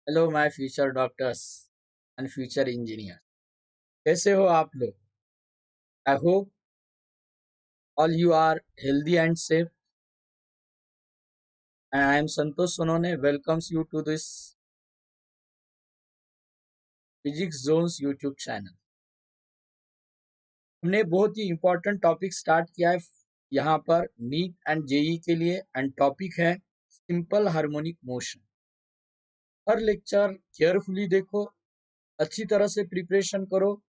Hello my future doctors and future engineer. कैसे हो आप लोग? I hope all you are healthy and safe, and I am Santosh Sonone welcomes you to this physics zones YouTube channel. हमने बहुत ही important topic start किया है यहाँ पर नीट एंड जेई के लिए, एंड टॉपिक है सिंपल हार्मोनिक मोशन। हर लेक्चर केयरफुली देखो, अच्छी तरह से प्रिपरेशन करो,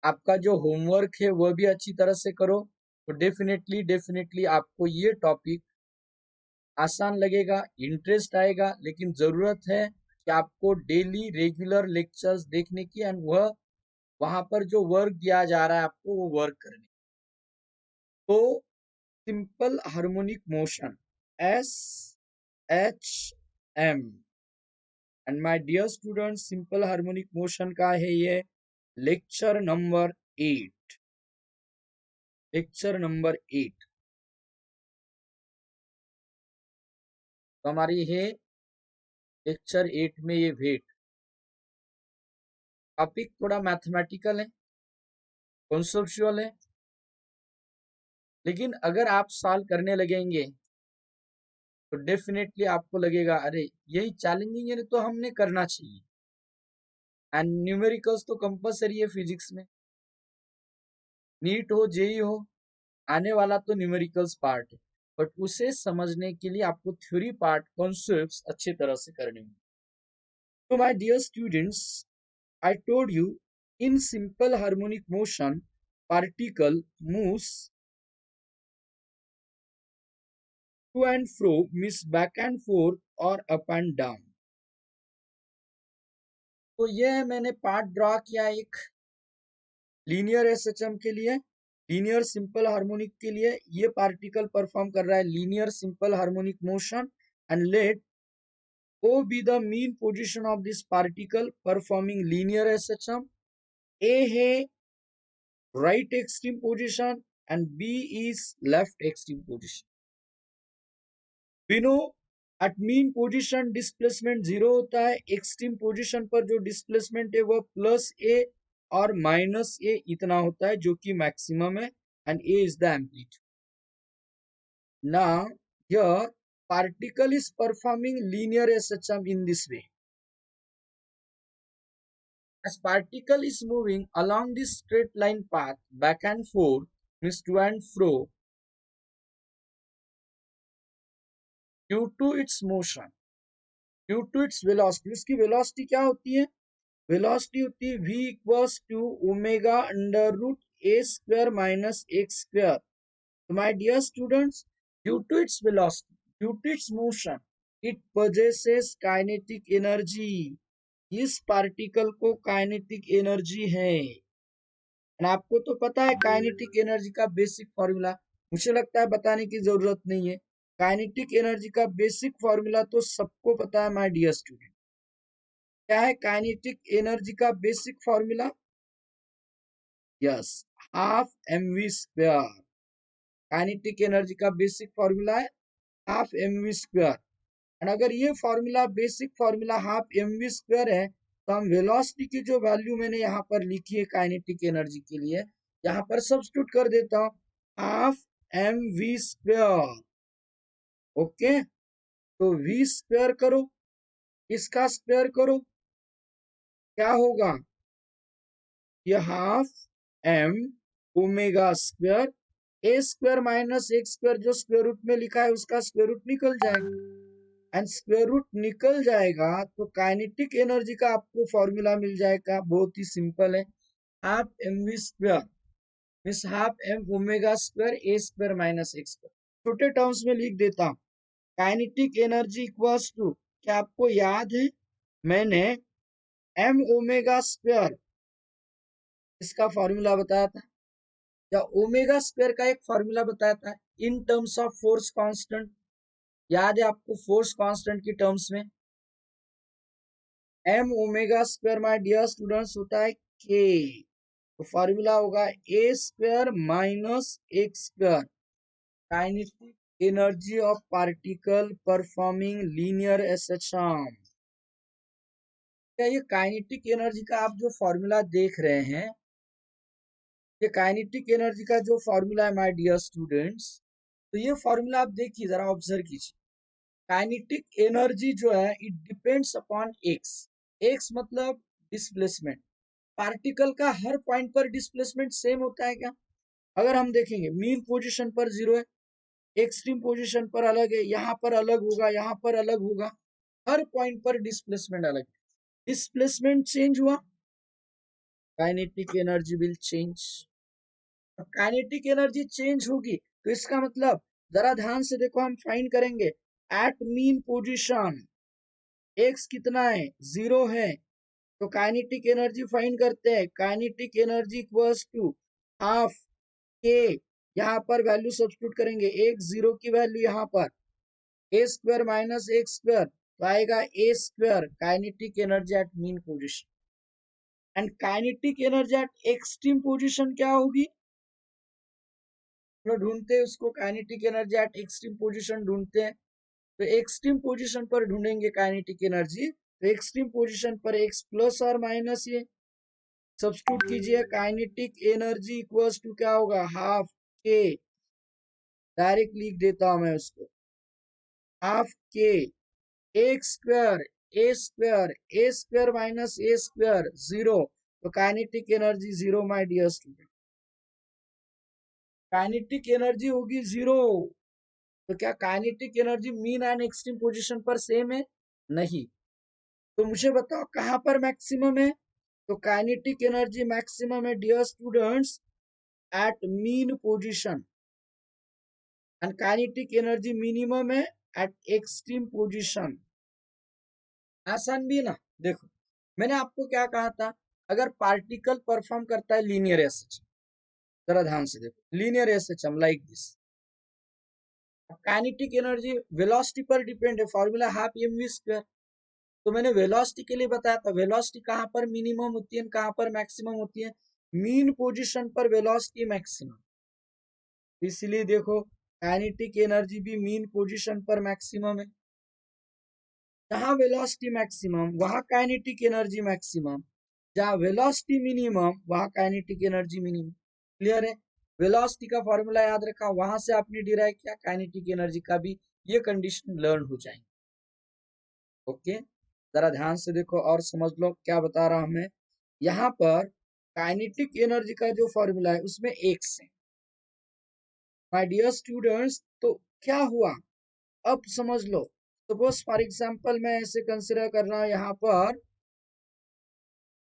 आपका जो होमवर्क है वह भी अच्छी तरह से करो, तो डेफिनेटली डेफिनेटली आपको ये टॉपिक आसान लगेगा, इंटरेस्ट आएगा। लेकिन जरूरत है कि आपको डेली रेगुलर लेक्चर्स देखने की, एंड वह वहां पर जो वर्क दिया जा रहा है आपको वो वर्क करने। तो simple harmonic motion, S H M, and my dear student, simple harmonic motion का है ये लेक्चर नंबर 8। लेक्चर नंबर 8 तो हमारी है लेक्चर 8 में ये वेट टॉपिक थोड़ा मैथमेटिकल है, कॉन्सेप्चुअल है। लेकिन अगर आप सॉल्व करने लगेंगे तो डेफिनेटली आपको लगेगा अरे यही चैलेंजिंग है तो हमने करना चाहिए। एंड न्यूमेरिकल्स तो कंपलसरी है फिजिक्स में, नीट हो जेई हो, आने वाला तो न्यूमेरिकल्स पार्ट है। बट उसे समझने के लिए आपको थ्योरी पार्ट कॉन्सेप्ट्स अच्छे तरह से करने होंगे। तो my dear students, I told you in simple harmonic motion particle moves to and fro, means back and forth और अप एंड डाउन। तो ये मैंने पार्ट ड्रॉ किया एक लीनियर एसएचएम के लिए, लीनियर सिंपल हार्मोनिक के लिए। ये पार्टिकल परफॉर्म कर रहा है linear simple harmonic motion, and let O be the mean position of this particle performing linear SHM. A है right extreme position and B is left extreme position. We know at mean position displacement 0 होता है, extreme position पर जो displacement है वह plus a और minus a इतना होता है, जो कि मैक्सिमम है, and a is the amplitude. Now here particle is performing linear SHM in this way. As particle is moving along this straight line path back and forth, means to and fro, due to its motion, due to its velocity, उसकी velocity क्या होती है? Velocity होती है v equals to omega under root a square minus x square. So my dear students, due to its velocity, due to its motion, it possesses kinetic energy. इस particle को kinetic energy है। And आपको तो पता है kinetic energy का basic formula, मुझे लगता है बताने की जरूरत नहीं है। काइनेटिक एनर्जी का बेसिक फॉर्मूला तो सबको पता है माय डियर स्टूडेंट। क्या है काइनेटिक एनर्जी का basic formula? Yes, half M V square. Kinetic energy का बेसिक फॉर्मूला है half M V square. And अगर ये formula basic formula half M V square है, तो हम वेलोसिटी की जो वैल्यू मैंने यहाँ पर लिखी है काइनेटिक एनर्जी के लिए, यहाँ पर सब्स्टिट्यूट कर देता हूँ half M V square. Okay, तो वी स्क्वायर करो, इसका स्क्वायर करो, क्या होगा? ये half M omega square, A square minus x square जो स्क्वायर रूट में लिखा है उसका स्क्वायर रूट निकल जाएगा। एंड स्क्वायर रूट निकल जाएगा तो काइनेटिक एनर्जी का आपको फॉर्मूला मिल जाएगा, बहुत ही सिंपल है, half M V square means half M omega square A square minus x square. छोटे टर्म्स में लिख देता हूँ, काइनेटिक एनर्जी इक्वल्स टू, क्या आपको याद है मैंने एम ओमेगा स्क्वायर इसका फॉर्मूला बताया था, या ओमेगा स्क्वायर का एक फॉर्मूला बताया था in terms of force constant? याद है आपको फोर्स कांस्टेंट की टर्म्स में? M omega square my dear students होता है के, तो फॉर्मूला होगा a square minus x square, kinetic energy of particle performing linear SHM. क्या ये काइनेटिक एनर्जी का आप जो फॉर्मूला देख रहे हैं, ये काइनेटिक एनर्जी का जो फॉर्मूला है माय डियर स्टूडेंट्स, तो ये फॉर्मूला आप देखिए, जरा ऑब्जर्व कीजिए। काइनेटिक एनर्जी जो है it depends upon x. X मतलब डिस्प्लेसमेंट। पार्टिकल का हर पॉइंट पर डिस्प्लेसमेंट सेम होता है क्या? अगर हम देखेंगे मीन पोजीशन पर जीरो है, एक्सट्रीम पोजीशन पर अलग है, यहाँ पर अलग होगा, यहाँ पर अलग होगा, हर पॉइंट पर डिस्प्लेसमेंट अलग। डिस्प्लेसमेंट चेंज हुआ, kinetic energy will change. Kinetic energy change होगी तो इसका मतलब, जरा ध्यान से देखो, हम फाइंड करेंगे एट मीन पोजीशन एक्स कितना है, जीरो है, तो काइनेटिक एनर्जी फाइंड करते हैं। Kinetic energy equals to half K, यहाँ पर वैल्यू सब्स्टिट्यूट करेंगे, एक जीरो की वैल्यू यहाँ पर a square minus x square, तो आएगा a square kinetic energy at mean position. And kinetic energy at extreme position क्या होगी, तो ढूंढते हैं उसको, kinetic energy at extreme position ढूंढते हैं। तो एक्सट्रीम पोजीशन पर ढूंढेंगे काइनेटिक एनर्जी, तो एक्सट्रीम पोजीशन पर एक्स प्लस और माइनस ये सब्स्टिट्यूट कीजिए। काइनेटिक एनर्जी इक्वल्स टू क्या होगा, हाफ के, डायरेक्ट लिख देता हूं मैं उसको, हाफ के x square A square, A square minus A square zero, तो kinetic energy zero my dear student. Kinetic energy होगी जीरो, तो क्या kinetic energy mean and extreme position पर सेम है? नहीं। तो मुझे बताओ कहां पर मैक्सिमम है, तो काइनेटिक एनर्जी मैक्सिमम है dear students at mean position, and kinetic energy minimum है एट एक्सट्रीम पोजीशन। आसान भी ना? देखो मैंने आपको क्या कहा था, अगर पार्टिकल परफॉर्म करता है लीनियर एसएचएम, जरा ध्यान से देखो, linear SHM like this, kinetic energy velocity पर डिपेंड है, फॉर्मूला हाफ mv स्क्वायर। तो मैंने वेलोसिटी के लिए बताया था, वेलोसिटी कहां पर मिनिमम होती है, कहां पर मैक्सिमम होती है, मीन पोजीशन पर वेलोसिटी मैक्सिमम। इसलिए देखो काइनेटिक एनर्जी भी मीन पोजीशन पर मैक्सिमम है, जहां वेलोसिटी मैक्सिमम वहां काइनेटिक एनर्जी मैक्सिमम, जहां वेलोसिटी मिनिमम वहां काइनेटिक एनर्जी मिनिमम। क्लियर है? वेलोसिटी का फॉर्मूला याद रखा, वहां से आपने डिराइव किया, काइनेटिक एनर्जी का भी ये कंडीशन लर्न हो जाएंगे। ओके, जरा ध्यान से देखो और समझ लो क्या बता रहा हूं मैं। यहाँ पर काइनेटिक एनर्जी का जो फॉर्मूला है उसमें एक्स है माय डियर स्टूडेंट्स। तो क्या हुआ अब समझ लो, सपोज फॉर एग्जांपल मैं ऐसे कंसिडर कर रहा हूं यहाँ पर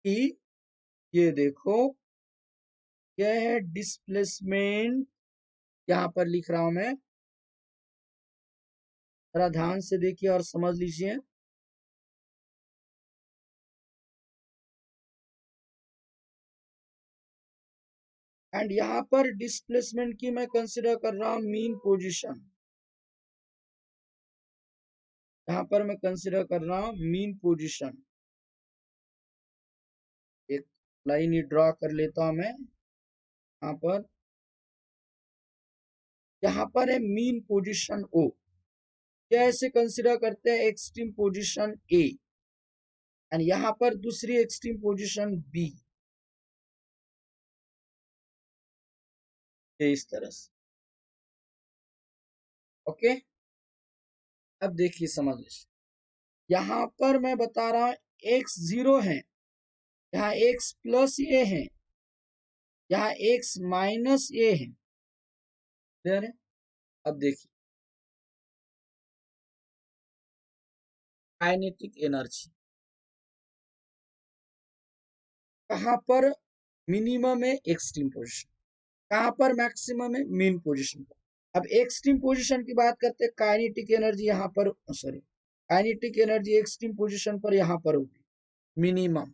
कि ये देखो यह है डिस्प्लेसमेंट, यहाँ पर लिख रहा हूं मैं, जरा ध्यान से देखिए और समझ लीजिए। एंड यहाँ पर डिस्प्लेसमेंट की मैं कंसिडर कर रहा हूं मीन पोजीशन, यहाँ पर मैं कंसिडर कर रहा हूं मीन पोजीशन। एक लाइन ड्रॉ कर लेता हूं मैं यहाँ पर, यहाँ पर है मीन पोजीशन ओ, क्या ऐसे कंसिडर करते हैं एक्सट्रीम पोजीशन ए, एंड यहाँ पर दूसरी एक्सट्रीम पोजीशन बी, इस तरह से। ओके, अब देखिए समझ लीजिए, यहाँ पर मैं बता रहा हूं एक्स जीरो है, यहाँ एक्स प्लस ए है, यहाँ एक्स माइनस ए है। क्लियर है? अब देखिए काइनेटिक एनर्जी कहां पर मिनिमम है, एक्सट्रीम पोजीशन, कहां पर मैक्सिमम है, मीन पोजीशन पर। अब एक्सट्रीम पोजीशन की बात करते हैं, काइनेटिक एनर्जी यहाँ पर, sorry, kinetic energy extreme position पर यहाँ पर होगी मिनिमम।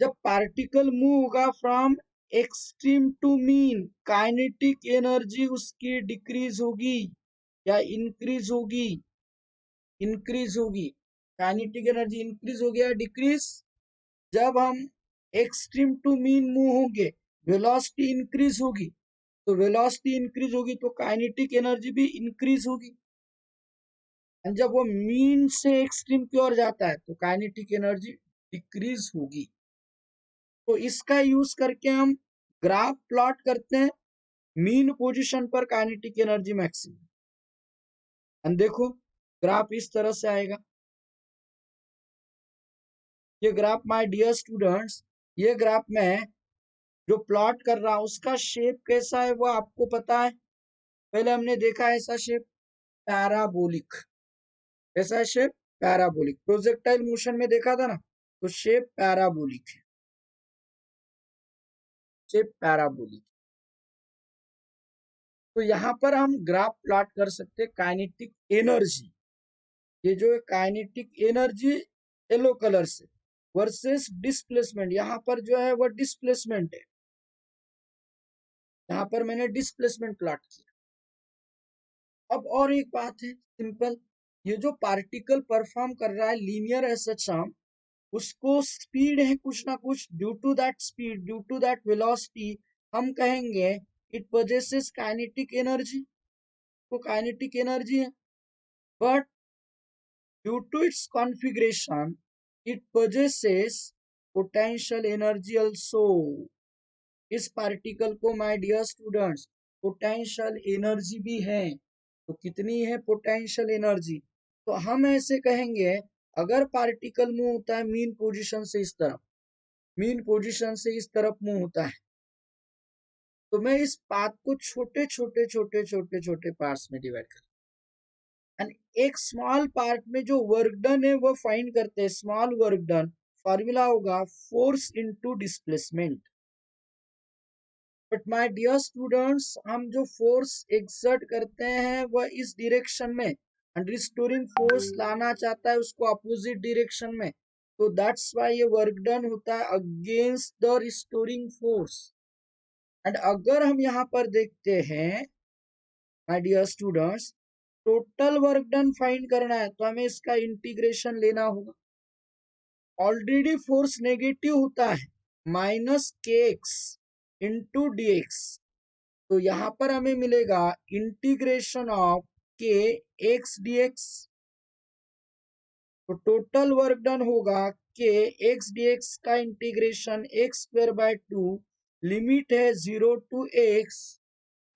जब पार्टिकल मूव होगा from extreme to mean, kinetic energy उसकी डिक्रीज होगी या इंक्रीज होगी, इंक्रीज होगी। काइनेटिक एनर्जी इंक्रीज होगी या डिक्रीज, जब हम एक्सट्रीम टू मीन मूव होंगे वेलोसिटी इंक्रीज होगी, तो वेलोसिटी इंक्रीज होगी तो काइनेटिक एनर्जी भी इंक्रीज होगी। एंड जब वो मीन से एक्सट्रीम की ओर जाता है तो काइनेटिक एनर्जी डिक्रीज होगी। तो इसका यूज करके हम ग्राफ प्लॉट करते हैं मीन पोजीशन पर काइनेटिक एनर्जी मैक्सिमम। एंड देखो ग्राफ इस तरह से आएगा। ये ग्राफ माय डियर स्टूडेंट्स, ये ग्राफ में जो प्लॉट कर रहा हूं उसका शेप कैसा है वो आपको पता है। पहले हमने देखा ऐसा शेप पैराबोलिक, ऐसा शेप पैराबोलिक प्रोजेक्टाइल मोशन में देखा था ना, तो शेप पैराबोलिक है, शेप पैराबोलिक। तो यहाँ पर हम ग्राफ प्लॉट कर सकते हैं काइनेटिक एनर्जी, ये जो है काइनेटिक एनर्जी येलो कलर से वर्सेस डिस्प्लेसमेंट, यहाँ पर जो है वो डिस्प्लेसमेंट है, यहाँ पर मैंने डिस्प्लेसमेंट प्लॉट किया। अब और एक बात है सिंपल, ये जो पार्टिकल परफॉर्म कर रहा है लीनियर एज सच, उसको स्पीड है कुछ ना कुछ, due to that speed, due to that velocity हम कहेंगे इट पोजेसेस काइनेटिक एनर्जी, तो काइनेटिक एनर्जी है। But due to its configuration it possesses potential energy also. इस पार्टिकल को my dear students potential energy भी है। तो कितनी है पोटेंशियल एनर्जी, तो हम ऐसे कहेंगे अगर पार्टिकल मूव होता है मीन पोजीशन से इस तरफ, मीन पोजीशन से इस तरफ मूव होता है, तो मैं इस पाथ को छोटे छोटे छोटे छोटे छोटे पार्ट्स में डिवाइड कर, एंड एक स्मॉल पार्ट में जो वर्क डन है वो फाइंड करते हैं। स्मॉल वर्क डन फॉर्मूला होगा force into displacement. But my dear students, हम जो फोर्स एक्सर्ट करते हैं वह इस डायरेक्शन में, एंड रिस्टोरिंग फोर्स लाना चाहता है उसको अपोजिट डायरेक्शन में, तो दैट्स व्हाई ये वर्क डन होता है against the restoring force. And अगर हम यहाँ पर देखते हैं my dear students, total work done find करना है तो हमें इसका इंटीग्रेशन लेना होगा। ऑलरेडी फोर्स नेगेटिव होता है, माइनस के एक्स इंटू डी एक्स, तो यहाँ पर हमें मिलेगा integration of k x d x. तो टोटल वर्क डन होगा के एक्स डी एक्स का integration x square by 2, limit है 0 to x,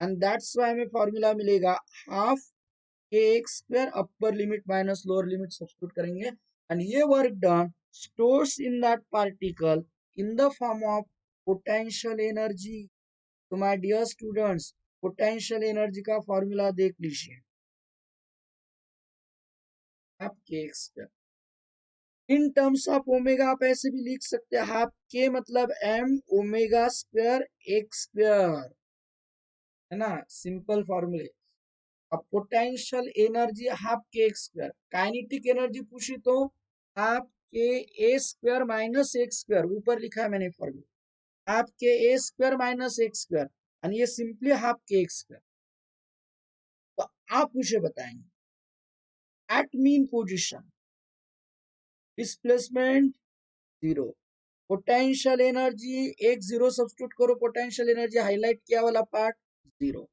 and that's why हमें फॉर्मूला मिलेगा हाफ के x square, upper limit minus lower limit substitute करेंगे, and ये work done stores in that particle in the form of potential energy. तो my dear students potential energy का formula देख लीजिए, half के x square in terms of omega आप ऐसे भी लिख सकते हैं, हाफ के मतलब M omega square x square, है ना, सिंपल फॉर्मूले। अब पोटेंशियल एनर्जी हाफ के एक्स स्क्वायर, काइनेटिक एनर्जी पूछी तो हाफ के ए स्क्वायर माइनस एक्स स्क्वायर, ऊपर लिखा है मैंने फॉर्मूला, हाफ के ए स्क्वायर माइनस एक्स स्क्वायर, और ये सिंपली हाफ के एक्स स्क्वायर। तो आप मुझे बताएंगे at mean position displacement 0, potential energy एक 0 सब्स्टिट्यूट करो, पोटेंशियल एनर्जी हाईलाइट किया वाला part 0,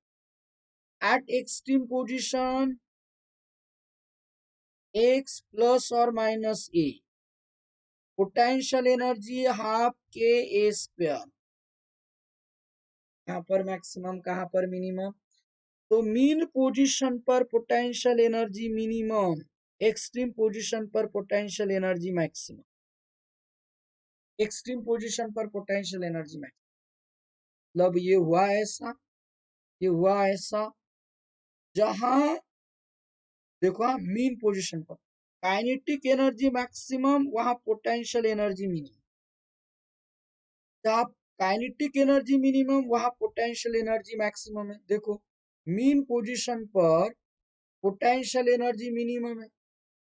eight extreme position x plus और माइनस ए, पोटेंशियल एनर्जी हाफ के ए स्क्वायर, यहाँ पर मैक्सिमम कहाँ पर मिनिमम, तो मीन पोजीशन पर potential energy minimum, extreme position पर potential energy maximum, extreme position पर पोटेंशियल एनर्जी मैक्सिमम। मतलब ये हुआ ऐसा, ये हुआ ऐसा, जहां देखो मीन पोजीशन पर काइनेटिक एनर्जी मैक्सिमम, वहां पोटेंशियल एनर्जी मिनिमम, जहां काइनेटिक एनर्जी मिनिमम वहां पोटेंशियल एनर्जी मैक्सिमम है। देखो मीन पोजीशन पर पोटेंशियल एनर्जी मिनिमम है,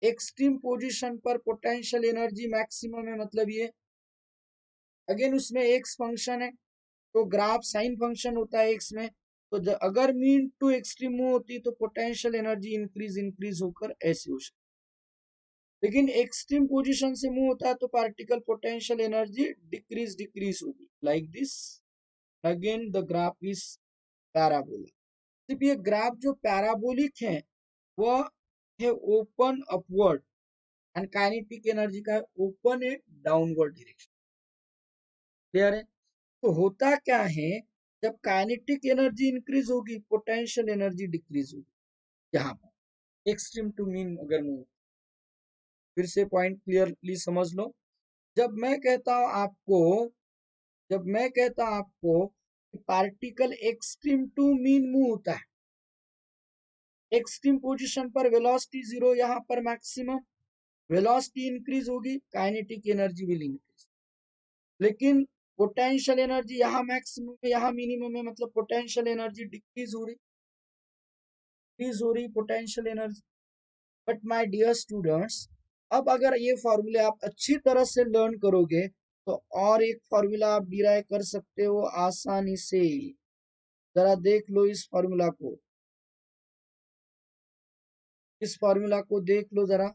एक्सट्रीम पोजीशन पर पोटेंशियल एनर्जी मैक्सिमम है, मतलब ये अगेन उसमें एक्स फंक्शन है, तो ग्राफ साइन फंक्शन होता है एक्स में, तो अगर मीन टू एक्सट्रीम मूव होती तो पोटेंशियल एनर्जी इंक्रीज इंक्रीज होकर ऐसे हो सकती, लेकिन एक्सट्रीम पोजीशन से मूव होता है तो particle potential energy decrease decrease होगी like this. Again the graph is parabola. सिर्फ ये ग्राफ जो पैराबोलिक है वह है open upward, and kinetic energy का ओपन है डाउनवर्ड डायरेक्शन। क्लियर है? तो होता क्या है, जब काइनेटिक एनर्जी इंक्रीज होगी पोटेंशियल एनर्जी डिक्रीज होगी। यहाँ पर एक्सट्रीम टू मीन अगर मूव, फिर से पॉइंट क्लियरली समझ लो। जब मैं कहता हूं आपको जब मैं कहता हूं आपको कि particle extreme to mean move होता है, एक्सट्रीम पोजीशन पर वेलोसिटी जीरो, यहाँ पर मैक्सिमम वेलोसिटी इंक्रीज होगी, काइनेटिक एनर्जी विल इंक्रीज। लेकिन पोटेंशियल एनर्जी यहाँ मैक्सिमम है, यहाँ मिनिमम है, मतलब पोटेंशियल एनर्जी डिक्रीज हो रही potential energy. But my dear students, अब अगर ये फॉर्मूले आप अच्छी तरह से लर्न करोगे तो और एक फॉर्मूला आप डिराइव कर सकते हो आसानी से। जरा देख लो इस फॉर्मूला को, इस फॉर्मूला को देख लो जरा।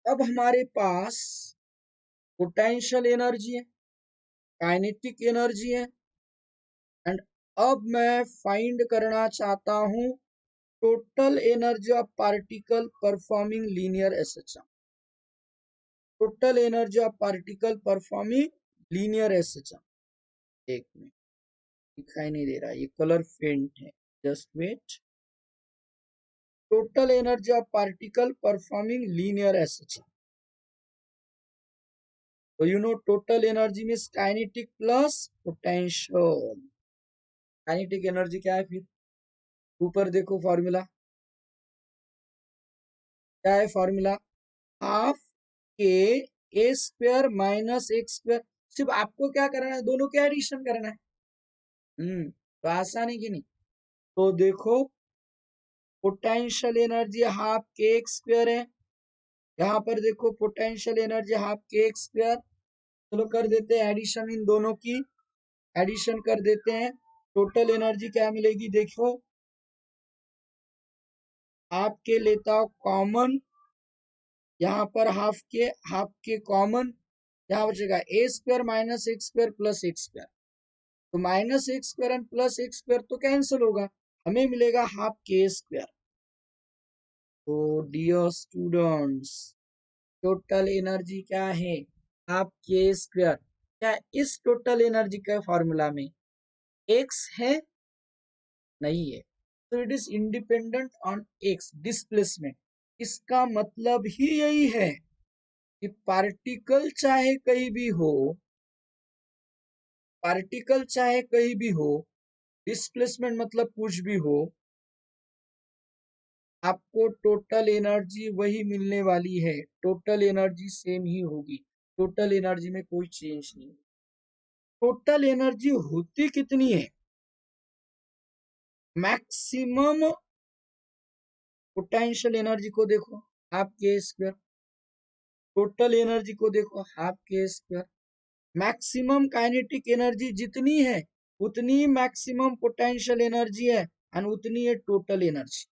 अब हमारे पास पोटेंशियल एनर्जी है, काइनेटिक एनर्जी है, एंड अब मैं फाइंड करना चाहता हूं total energy of particle performing linear SHM. Total energy of particle performing linear SHM. एक मिनट, दिखाई नहीं दे रहा, ये कलर फेंट है, just wait. Total energy of particle performing linear SHM. तो you know total energy means kinetic plus potential. Kinetic energy क्या है फिर? ऊपर देखो फॉर्मूला क्या है, फॉर्मूला हाफ के ए स्क्वायर माइनस एक्स स्क्वायर। सिर्फ आपको क्या करना है, दोनों के एडिशन करना है। तो आसान है कि नहीं? तो देखो पोटेंशियल एनर्जी हाफ के एक्स स्क्वायर है, यहाँ पर देखो पोटेंशियल एनर्जी हाफ के एक्स स्क्वायर। चलो कर देते हैं एडिशन इन दोनों की, एडिशन कर देते हैं। टोटल एनर्जी क्या मिलेगी देखो, आपके लेता हूं कॉमन, यहाँ पर हाफ के कॉमन, यहाँ बचेगा a square minus x square plus x square. तो minus x square and plus x square तो कैंसिल होगा, हमें मिलेगा हाफ के स्क्वायर। तो डियर स्टूडेंट्स, टोटल एनर्जी क्या है? हाफ के स्क्वायर। क्या इस टोटल एनर्जी का फॉर्मूला में एक्स है? नहीं है, तो it is independent on x displacement. इसका मतलब ही यही है कि पार्टिकल चाहे कहीं भी हो, डिस्प्लेसमेंट मतलब कुछ भी हो, आपको टोटल एनर्जी वही मिलने वाली है, टोटल एनर्जी सेम ही होगी, टोटल एनर्जी में कोई चेंज नहीं। टोटल एनर्जी होती कितनी है? मैक्सिमम पोटेंशियल एनर्जी को देखो हाफ के स्क्वायर, टोटल एनर्जी को देखो हाफ के स्क्वायर। मैक्सिमम काइनेटिक एनर्जी जितनी है उतनी मैक्सिमम पोटेंशियल एनर्जी है, और उतनी है टोटल एनर्जी।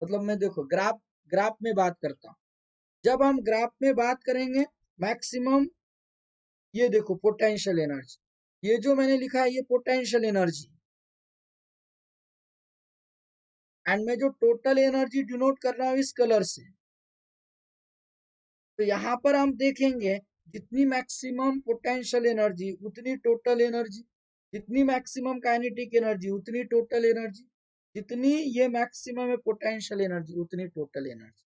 मतलब मैं देखो ग्राफ ग्राफ में बात करता हूँ, जब हम ग्राफ में बात करेंगे मैक्सिमम, ये देखो पोटेंशियल एनर्जी, ये जो मैंने लिखा है ये पोटेंशियल एनर्जी, एंड मैं जो टोटल एनर्जी डिनोट कर रहा हूँ इस कलर से। तो यहाँ पर हम देखेंगे जितनी मैक्सिमम पोटेंशियल एनर्जी उतनी टोटल एनर्जी, जितनी मैक्सिमम काइनेटिक एनर्जी उतनी टोटल एनर्जी, जितनी ये मैक्सिमम है पोटेंशियल एनर्जी उतनी टोटल एनर्जी।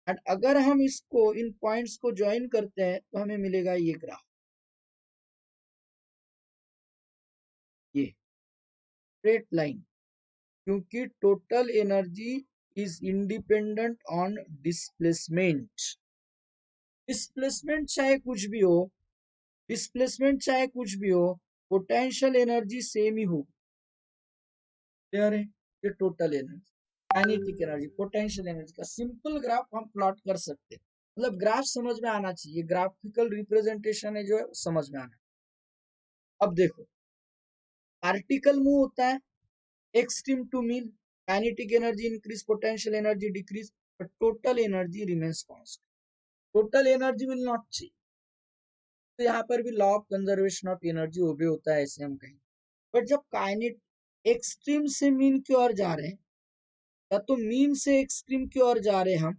एंड अगर हम इसको इन पॉइंट्स को ज्वाइन करते हैं तो हमें मिलेगा ये ग्राफ, ये स्ट्रेट लाइन, क्योंकि total energy is independent on displacement. Displacement चाहे कुछ भी हो, डिस्प्लेसमेंट चाहे कुछ भी हो, पोटेंशियल एनर्जी सेम ही होगी। क्लियर है? ये total energy, kinetic energy, potential energy का सिंपल ग्राफ हम प्लॉट कर सकते हैं। मतलब ग्राफ समझ में आना चाहिए, ग्राफिकल रिप्रेजेंटेशन है जो है समझ में आना। अब देखो पार्टिकल मूव होता है extreme to mean, kinetic energy increase, potential energy decrease, but total energy remains constant. Total energy will not change. तो यहाँ पर भी law of conservation of energy obey होता है ऐसे हम कहें। बट जब काइनेट एक्सट्रीम से मीन की ओर जा रहे हैं, या तो मीन से एक्सट्रीम की ओर जा रहे हैं हम,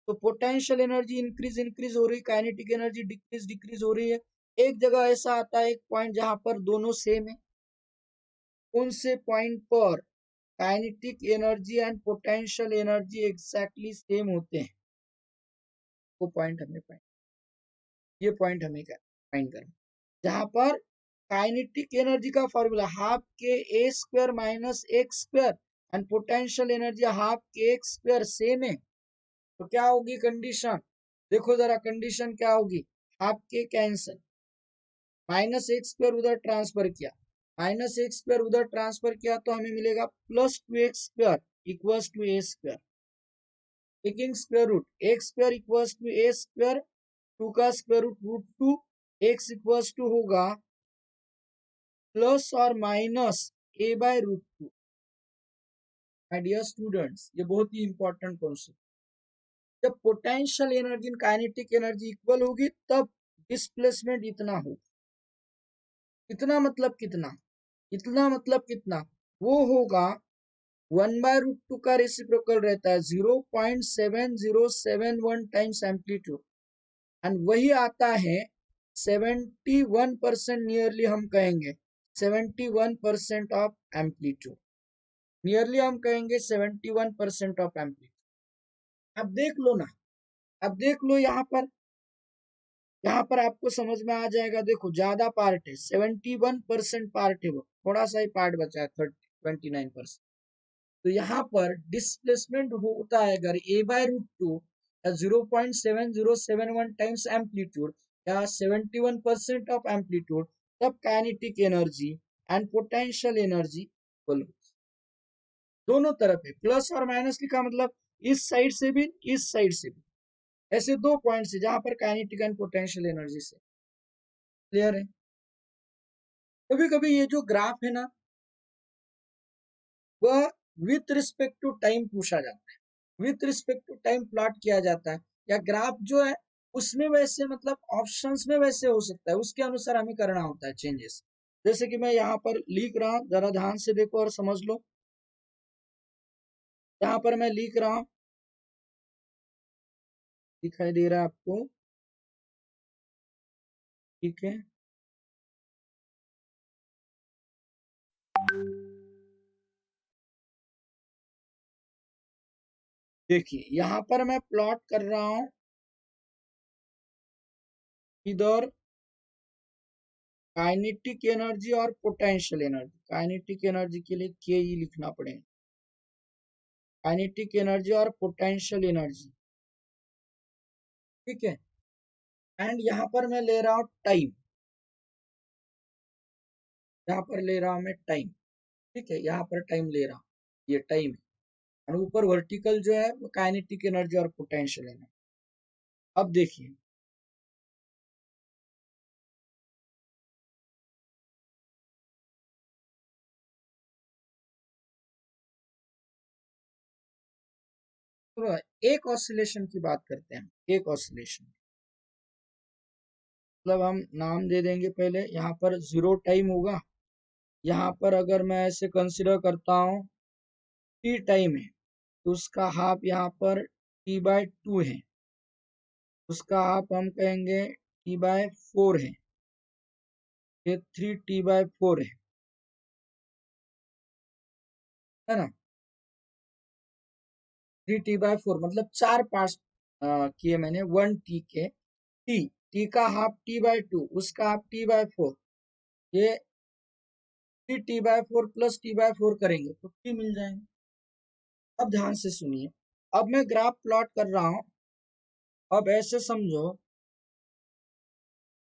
तो पोटेंशियल एनर्जी इंक्रीज हो रही, काइनेटिक एनर्जी डिक्रीज हो रही है। एक जगह ऐसा आता है, एक पॉइंट जहां पर दोनों सेम है, उन से पॉइंट पर kinetic energy and potential energy exactly same होते हैं। वो पॉइंट हमें फाइंड, ये पॉइंट हमें फाइंड करना, जहां पर काइनेटिक एनर्जी का फॉर्मूला हाफ के ए square minus x square and potential energy half के एक्स स्क्वायर सेम है। तो क्या होगी कंडीशन, देखो जरा कंडीशन क्या होगी, half k cancel, minus x square उधर ट्रांसफर किया, माइनस एक्स स्क्वायर उधर ट्रांसफर किया तो हमें मिलेगा plus two x square equals to a square, taking square root x square equals to a square, two का square root root two, x equals to होगा plus और minus a by root two. My dear students, ये बहुत ही important concept, जब potential energy और kinetic energy equal होगी तब डिस्प्लेसमेंट इतना होगा, इतना मतलब कितना, इतना मतलब कितना, वो होगा 1/√2 का रेसिप्रोकल रहता है 0.7071 टाइम्स एम्पलीट्यूड, एंड वही आता है 71% नियरली, हम कहेंगे 71% ऑफ एम्पलीट्यूड, नियरली हम कहेंगे 71% ऑफ एम्पलीट्यूड। अब देख लो ना, अब देख लो यहाँ पर आपको समझ में आ जाएगा, देखो ज्यादा पार्ट है, 71% पार्ट है, वो थोड़ा सा ही पार्ट बचा है 29%। तो यहाँ पर डिस्प्लेसमेंट होता है अगर ए बाय रूट टू या 0.7071 टाइम्स एम्पलीट्यूड या 71% ऑफ एम्पलीट्यूड, तब kinetic energy and potential energy equal हो, दोनों तरफ है, प्लस और माइनस लिखा मतलब इस साइड से भी इस साइड से भी, ऐसे दो पॉइंट्स है जहां पर काइनेटिक एंड पोटेंशियल एनर्जी से, क्लियर है। कभी कभी ये जो ग्राफ है ना, वह विथ रिस्पेक्ट टू टाइम पूछा जाता है, with respect to time plot किया जाता है, या ग्राफ जो है उसमें वैसे मतलब ऑप्शंस में वैसे हो सकता है, उसके अनुसार हमें करना होता है चेंजेस। जैसे कि मैं यहाँ पर लिख रहा हूँ, जरा ध्यान से देखो और समझ लो, यहाँ पर मैं लिख रहा हूँ, दिखाई दे रहा है आपको, ठीक है। देखिए यहाँ पर मैं प्लॉट कर रहा हूँ इधर काइनेटिक एनर्जी और पोटेंशियल एनर्जी, काइनेटिक एनर्जी के लिए के ई लिखना पड़ेगा, काइनेटिक एनर्जी और पोटेंशियल एनर्जी, ठीक है। एंड यहाँ पर मैं ले रहा हूँ टाइम, यहाँ पर ले रहा हूँ मैं टाइम, ठीक है, यहाँ पर टाइम ले रहा हूँ, ये टाइम है, और ऊपर वर्टिकल जो है वो काइनेटिक एनर्जी और पोटेंशियल एनर्जी। अब देखिए तो एक ऑसिलेशन की बात करते हैं, एक ऑसिलेशन मतलब हम नाम दे देंगे पहले, यहाँ पर जीरो टाइम होगा, यहाँ पर अगर मैं ऐसे कंसिडर करता हूँ टी टाइम है, तो उसका हाफ यहाँ पर टी बाय टू है, उसका हाफ हम कहेंगे टी बाय फोर है, ये 3t/4 है ना, 3t/4 मतलब चार पार्ट किए मैंने, 1t के, टी टी का हाफ t/2, उसका हाफ t/4, ये 3t/4 प्लस t/4 करेंगे तो t मिल जाएंगे। अब ध्यान से सुनिए, अब मैं ग्राफ प्लॉट कर रहा हूं, अब ऐसे समझो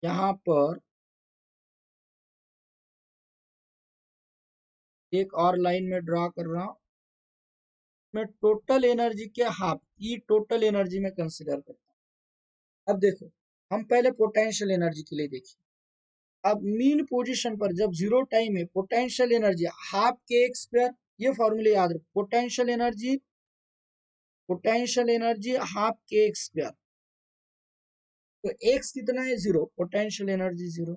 यहाँ पर एक और लाइन में ड्रॉ कर रहा हूं, मैं टोटल एनर्जी के हाफ ई टोटल एनर्जी में कंसिडर करता हूं। अब देखो, हम पहले पोटेंशियल एनर्जी के लिए देखिए, अब मीन पोजीशन पर जब जीरो टाइम है, पोटेंशियल एनर्जी हाफ के एक्स स्क्वायर, ये फॉर्मूले याद रखो, पोटेंशियल एनर्जी हाफ के एक्स स्क्वायर, तो एक्स कितना है जीरो, पोटेंशियल एनर्जी जीरो।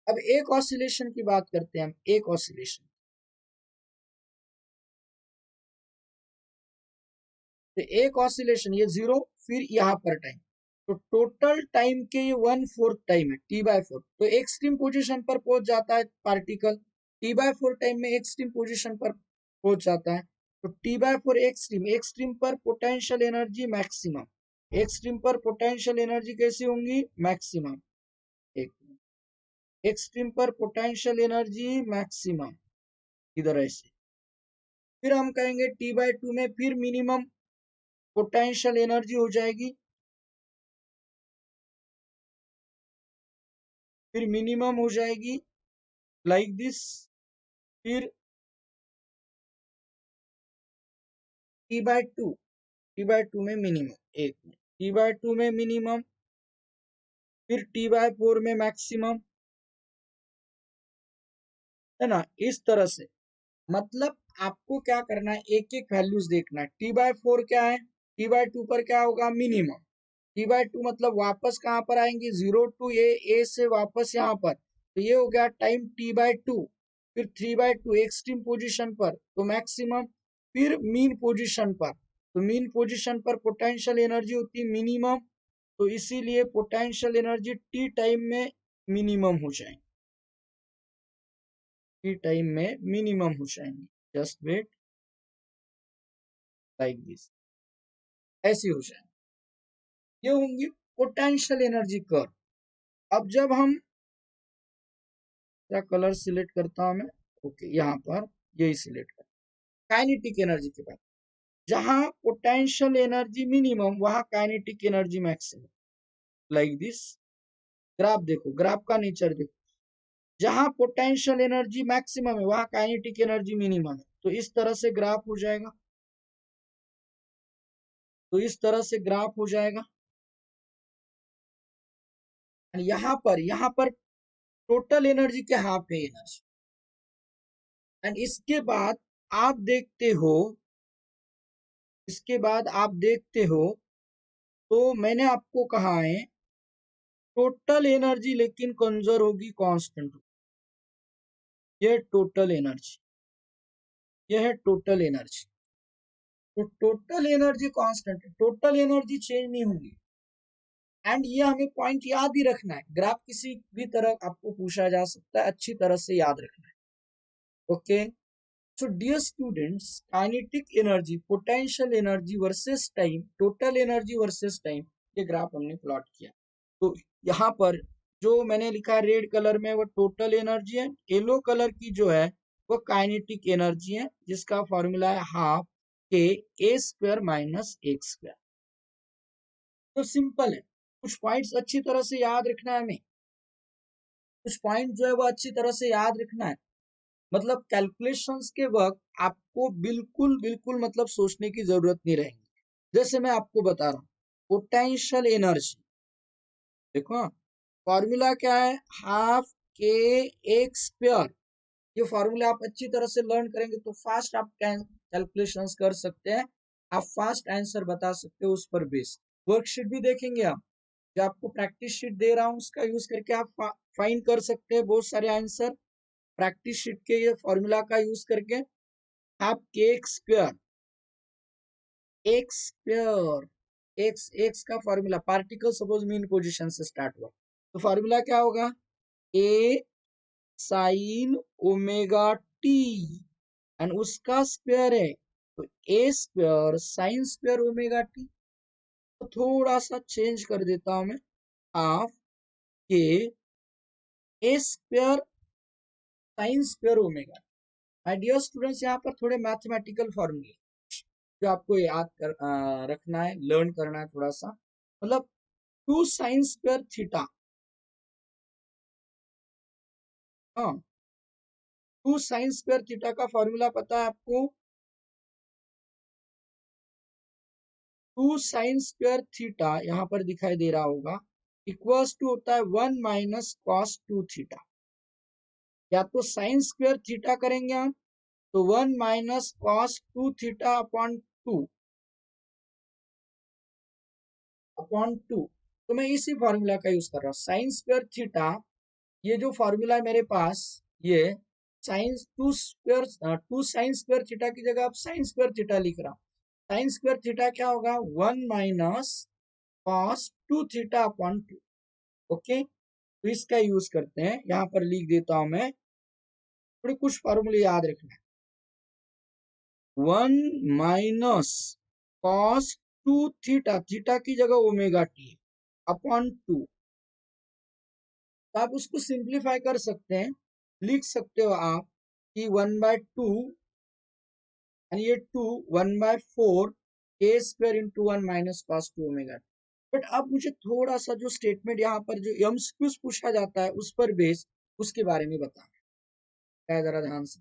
अब एक ऑसिलेशन की बात करते हैं हम, एक ऑसिलेशन, तो एक ऑसिलेशन ये 0, फिर यहाँ पर टाइम, तो टोटल टाइम के ये 1/4 टाइम है T/4। तो एक्सट्रीम पोजीशन पर पहुंच जाता है पार्टिकल, T/4 टाइम में एक्सट्रीम पोजीशन पर पहुंच जाता है। तो T/4 एक्सट्रीम, एक्सट्रीम पर पोटेंशियल एनर्जी मैक्सिमम, एक्सट्रीम पर पोटेंशियल एनर्जी कैसी होंगी, मैक्सिमम। एक एक्सट्रीम पर पोटेंशियल एनर्जी मैक्सिमम, इधर ऐसे। फिर हम कहेंगे T/2 में फिर मिनिमम पोटेंशियल एनर्जी हो जाएगी, फिर मिनिमम हो जाएगी लाइक दिस। फिर T/2 में मिनिमम, एक में T/2 में मिनिमम, फिर T/4 में मैक्सिमम, है ना, इस तरह से। मतलब आपको क्या करना है, एक एक वैल्यूज देखना है। T/4 क्या है, T/2 पर क्या होगा, मिनिमम। T/2 मतलब वापस कहाँ पर आएंगे, 0 to A से वापस यहाँ पर, तो ये हो गया टाइम T/2। फिर 3/2 एक्सट्रीम पोजीशन पर, तो मैक्सिमम। फिर मीन पोजीशन पर, तो मीन पोजीशन पर पोटेंशियल एनर्जी होती है मिनिमम, तो इसीलिए पोटेंशियल एनर्जी T टाइम में मिनिमम हो जाएंगे, T टाइम में मिनिमम हो जाएंगे। जस्ट वेट, लाइक दिस, ऐसी हो जाएंगे, ये होंगी पोटेंशियल एनर्जी कर्व। अब जब हम, क्या कलर सिलेक्ट करता हूं मैं, ओके, यहाँ पर यही सिलेक्ट कर, काइनेटिक एनर्जी के बाद जहां पोटेंशियल एनर्जी मिनिमम वहां kinetic energy maximum, like this. Graph देखो, ग्राफ का नेचर देखो, जहां पोटेंशियल एनर्जी मैक्सिमम है वहां काइनेटिक एनर्जी मिनिमम है, तो इस तरह से ग्राफ हो जाएगा, तो इस तरह से ग्राफ हो जाएगा। यहाँ पर टोटल एनर्जी के हाफ है एनर्जी। एंड इसके बाद आप देखते हो, इसके बाद आप देखते हो, तो मैंने आपको कहा है टोटल एनर्जी लेकिन कंजर्व होगी, कांस्टेंट। ये टोटल एनर्जी, ये है टोटल एनर्जी। तो टोटल एनर्जी कांस्टेंट है, टोटल एनर्जी चेंज नहीं होगी। एंड ये हमें पॉइंट याद ही रखना है, ग्राफ किसी भी तरह आपको पूछा जा सकता है, अच्छी तरह से याद रखना है। Okay, so dear students, kinetic energy, potential energy versus time, total energy versus time, ये ग्राफ हमने प्लॉट किया। तो यहाँ पर जो मैंने लिखा रेड कलर में वो टोटल एनर्जी है, येलो कलर की जो है वो काइनेटिक एनर्जी है, जिसका फॉर्मूला है हाफ के ए स्क्वायर माइनस एक्स स्क्वायर। तो सिंपल है, कुछ पॉइंट्स अच्छी तरह से याद रखना है हमें, कुछ पॉइंट जो है वो अच्छी तरह से याद रखना है। मतलब कैलकुलेशंस के वक्त आपको बिल्कुल बिल्कुल मतलब सोचने की जरूरत नहीं रहेगी। जैसे मैं आपको बता रहा हूँ, पोटेंशियल एनर्जी देखो, फॉर्मूला क्या है, हाफ के एक्स स्क्वायर। ये फॉर्मूला आप अच्छी तरह से लर्न करेंगे तो फास्ट आप कैलकुलेशंस कर सकते हैं, आप फास्ट आंसर बता सकते हो उस पर बेस। वर्कशीट भी देखेंगे आप, जो आपको प्रैक्टिस शीट दे रहा हूँ उसका यूज करके आप फाइंड कर सकते हैं बहुत सारे आंसर प्रैक्टिस शीट के ये फॉर्मूला का यूज करके। हाफ के x square, x square, x x का formula, particle suppose mean position से स्टार्ट हुआ, तो फॉर्मूला क्या होगा, a sine omega t, and उसका स्क्वायर है तो a square sine square omega t. तो थोड़ा सा चेंज कर देता हूं मैं, हाफ के ए square sine square omega. My dear students, यहाँ पर थोड़े मैथमेटिकल फॉर्मूले जो आपको याद रखना है, लर्न करना है थोड़ा सा। मतलब 2 साइन स्क्वायर थीटा, हाँ, 2 साइन स्क्वायर थीटा का फॉर्मूला पता है आपको, 2 साइन स्क्वायर थीटा यहाँ पर दिखाई दे रहा होगा, इक्वल्स टू होता है 1 माइनस कॉस 2 थीटा। या तो साइन स्क्वायर थीटा करेंगे हम, तो 1 minus cos 2 theta upon 2 upon 2। तो मैं इसी फॉर्मूला का यूज कर रहा हूँ, साइन स्क्वायर थीटा, ये जो फॉर्मूला है मेरे पास, ये साइन 2 साइन स्क्वायर थीटा की जगह आप साइन स्क्वायर थीटा लिख रहा हूँ। साइन स्क्वायर थीटा क्या होगा 1 minus cos 2 theta upon 2। Okay, तो इसका यूज करते हैं, यहाँ पर लिख देता हूं मैं, थोड़े कुछ फॉर्मूले याद रखना है। 1 माइनस कॉस 2 थीटा, थीटा की जगह ओमेगा टी अपॉन 2। तो आप उसको सिंप्लीफाई कर सकते हैं, लिख सकते हो आप कि 1/2 and ये 2 1/4 a square into 1 minus cos 2 omega. But अब मुझे थोड़ा सा जो स्टेटमेंट यहाँ पर जो एमसीक्यूज पूछा जाता है उस पर बेस, उसके बारे में बताना है जरा ध्यान से।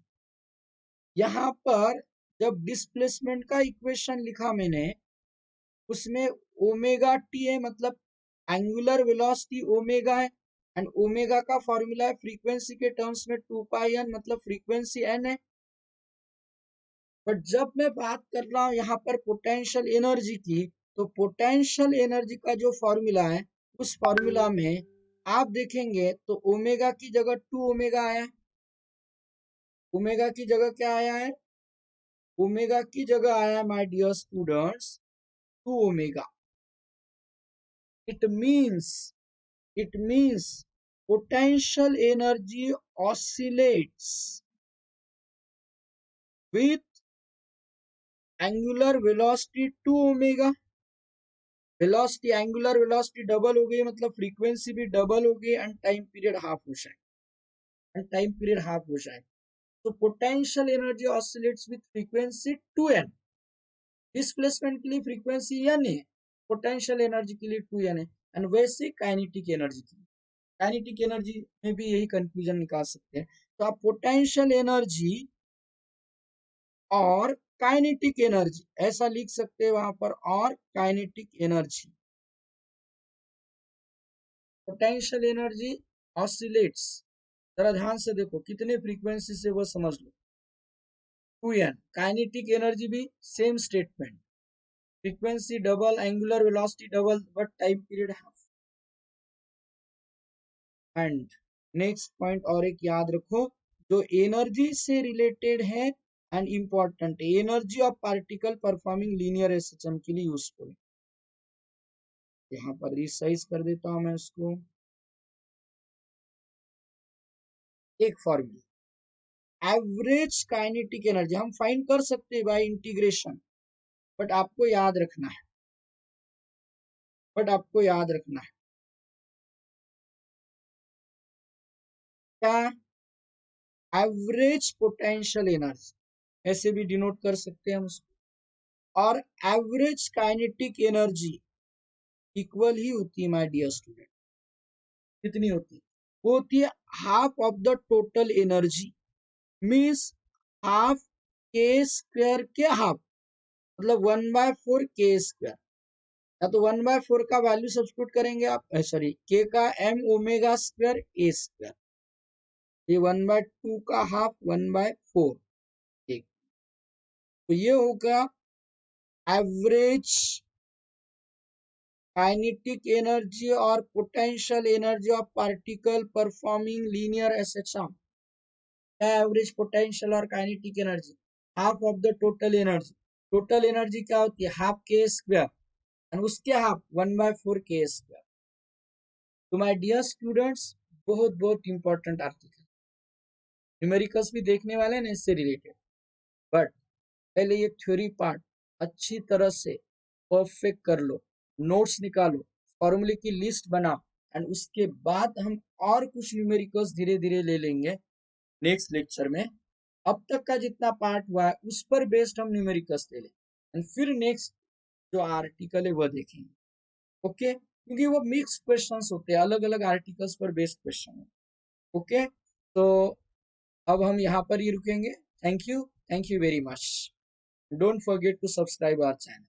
यहाँ पर जब डिस्प्लेसमेंट का इक्वेशन लिखा मैंने, उसमें ओमेगा टी है, मतलब एंगुलर वेलोसिटी ओमेगा है, एंड ओमेगा का फॉर्मूला है फ्रीक्वेंसी के टर्म्स में 2 पाई एन, मतलब फ्रीक्वेंसी एन है। बट जब मैं बात कर रहा हूं यहाँ पर पोटेंशियल एनर्जी की, तो पोटेंशियल एनर्जी का जो फॉर्मूला है, उस फॉर्मूला में आप देखेंगे तो ओमेगा की जगह 2 ओमेगा आया है। ओमेगा की जगह क्या आया है? ओमेगा की जगह आया my dear students 2 omega. It means potential energy oscillates with angular velocity 2 omega. Velocity, angular velocity double हो गई, मतलब फ्रीक्वेंसी भी डबल हो गई, एंड टाइम पीरियड हाफ हो जाए। तो potential energy oscillates with frequency 2n। Displacement के लिए फ्रीक्वेंसी n है, पोटेंशियल एनर्जी के लिए 2n है। एंड वैसे काइनेटिक एनर्जी की, काइनेटिक एनर्जी में भी यही कंफ्यूजन निकाल सकते हैं। तो आप पोटेंशियल एनर्जी और काइनेटिक एनर्जी ऐसा लिख सकते हैं वहां पर, और kinetic energy, potential energy oscillates, जरा ध्यान से देखो कितने फ्रीक्वेंसी से वो समझ लो 2n। काइनेटिक एनर्जी भी same statement, frequency double, angular velocity double, but time period half. And next point और एक याद रखो जो एनर्जी से रिलेटेड है and important, energy of particle performing linear SHM के लिए यूजफुल। यहाँ पर रिसाइज कर देता हूं मैं इसको। एक फॉर्मूला एवरेज काइनेटिक एनर्जी हम फाइंड कर सकते हैं बाय इंटीग्रेशन, बट आपको याद रखना है, क्या? एवरेज पोटेंशियल एनर्जी ऐसे भी डिनोट कर सकते हैं हम उसको, और एवरेज काइनेटिक एनर्जी इक्वल ही होती है माय डियर स्टूडेंट। कितनी होती है? वो होती है half of the total energy, means half के स्क्वायर के हाफ, मतलब 1/4 के स्क्वायर। या तो 1/4 का वैल्यू सब्स्टिट्यूट करेंगे आप, सॉरी के का m omega square A square, ये 1/2 का हाफ 1/4। ठीक, तो ये होगा एवरेज काइनेटिक एनर्जी और potential energy of particle performing linear SHM. क्या एवरेज पोटेंशियल और kinetic energy? Half of the total energy. Total energy क्या होती है? हाफ के स्क्वायर, एंड उसके हाफ 1/4 के स्क्वायर। तो माय डियर स्टूडेंट्स, बहुत बहुत इंपॉर्टेंट आर्टिकल, न्यूमेरिकल्स भी देखने वाले हैं इससे रिलेटेड। बट पहले ये थ्योरी पार्ट अच्छी तरह से परफेक्ट कर लो, नोट्स निकालो, फॉर्मूले की लिस्ट बनाओ, एंड उसके बाद हम और कुछ न्यूमेरिकल्स धीरे धीरे ले लेंगे नेक्स्ट लेक्चर में। अब तक का जितना पार्ट हुआ है उस पर बेस्ड हम न्यूमेरिकल्स ले लेंगे, एंड फिर नेक्स्ट जो आर्टिकल है वो देखेंगे। ओके, क्योंकि वो मिक्स क्वेश्चंस होते हैं, अलग अलग आर्टिकल्स पर बेस्ड क्वेश्चन है। ओके, तो अब हम यहाँ पर ही रुकेंगे। Thank you very much. Don't forget to subscribe our channel.